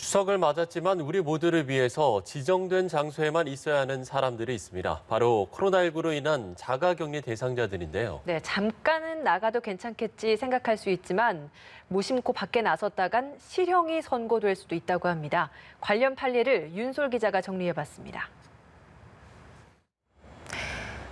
추석을 맞았지만 우리 모두를 위해서 지정된 장소에만 있어야 하는 사람들이 있습니다. 바로 코로나19로 인한 자가격리 대상자들인데요. 네, 잠깐은 나가도 괜찮겠지 생각할 수 있지만 무심코 밖에 나섰다간 실형이 선고될 수도 있다고 합니다. 관련 판례를 윤솔 기자가 정리해봤습니다.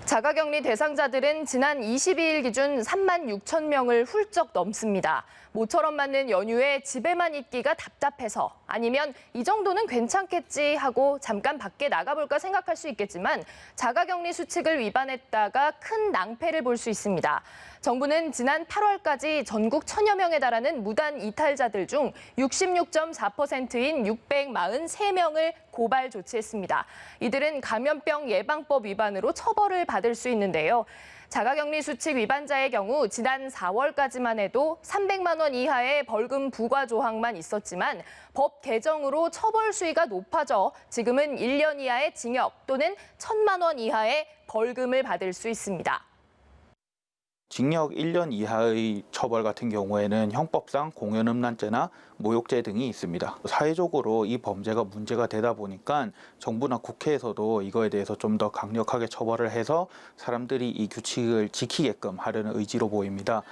자가격리 대상자들은 지난 22일 기준 3만 6천 명을 훌쩍 넘습니다. 모처럼 맞는 연휴에 집에만 있기가 답답해서 아니면 이 정도는 괜찮겠지 하고 잠깐 밖에 나가볼까 생각할 수 있겠지만 자가격리 수칙을 위반했다가 큰 낭패를 볼 수 있습니다. 정부는 지난 8월까지 전국 1,000여 명에 달하는 무단 이탈자들 중 66.4%인 643명을 고발 조치했습니다. 이들은 감염병 예방법 위반으로 처벌을 받을 수 있는데요. 자가격리 수칙 위반자의 경우 지난 4월까지만 해도 300만 원 이하의 벌금 부과 조항만 있었지만 법 개정으로 처벌 수위가 높아져 지금은 1년 이하의 징역 또는 1,000만 원 이하의 벌금을 받을 수 있습니다. 징역 1년 이하의 처벌 같은 경우에는 형법상 공연음란죄나 모욕죄 등이 있습니다. 사회적으로 이 범죄가 문제가 되다 보니까 정부나 국회에서도 이거에 대해서 좀 더 강력하게 처벌을 해서 사람들이 이 규칙을 지키게끔 하려는 의지로 보입니다.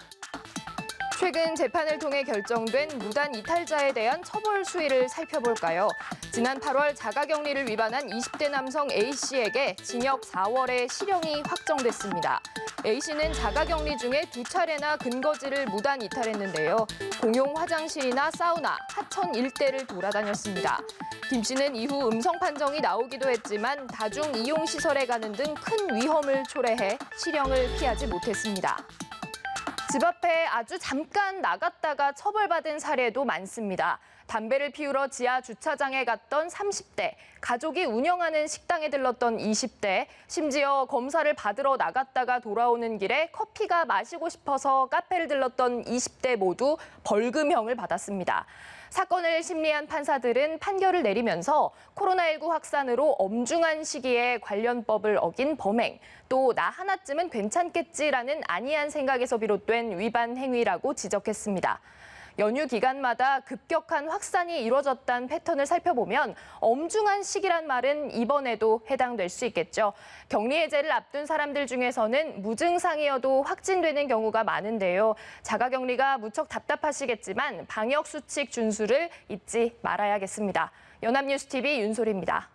최근 재판을 통해 결정된 무단 이탈자에 대한 처벌 수위를 살펴볼까요? 지난 8월 자가격리를 위반한 20대 남성 A씨에게 징역 4월에 실형이 확정됐습니다. A씨는 자가격리 중에 2차례나 근거지를 무단 이탈했는데요. 공용 화장실이나 사우나, 하천 일대를 돌아다녔습니다. 김씨는 이후 음성 판정이 나오기도 했지만 다중 이용시설에 가는 등 큰 위험을 초래해 실형을 피하지 못했습니다. 집 앞에 아주 잠깐 나갔다가 처벌받은 사례도 많습니다. 담배를 피우러 지하 주차장에 갔던 30대, 가족이 운영하는 식당에 들렀던 20대, 심지어 검사를 받으러 나갔다가 돌아오는 길에 커피가 마시고 싶어서 카페를 들렀던 20대 모두 벌금형을 받았습니다. 사건을 심리한 판사들은 판결을 내리면서 코로나19 확산으로 엄중한 시기에 관련법을 어긴 범행, 또 나 하나쯤은 괜찮겠지라는 안이한 생각에서 비롯된 위반 행위라고 지적했습니다. 연휴 기간마다 급격한 확산이 이루어졌다는 패턴을 살펴보면 엄중한 시기란 말은 이번에도 해당될 수 있겠죠. 격리 해제를 앞둔 사람들 중에서는 무증상이어도 확진되는 경우가 많은데요. 자가격리가 무척 답답하시겠지만 방역 수칙 준수를 잊지 말아야겠습니다. 연합뉴스TV 윤솔입니다.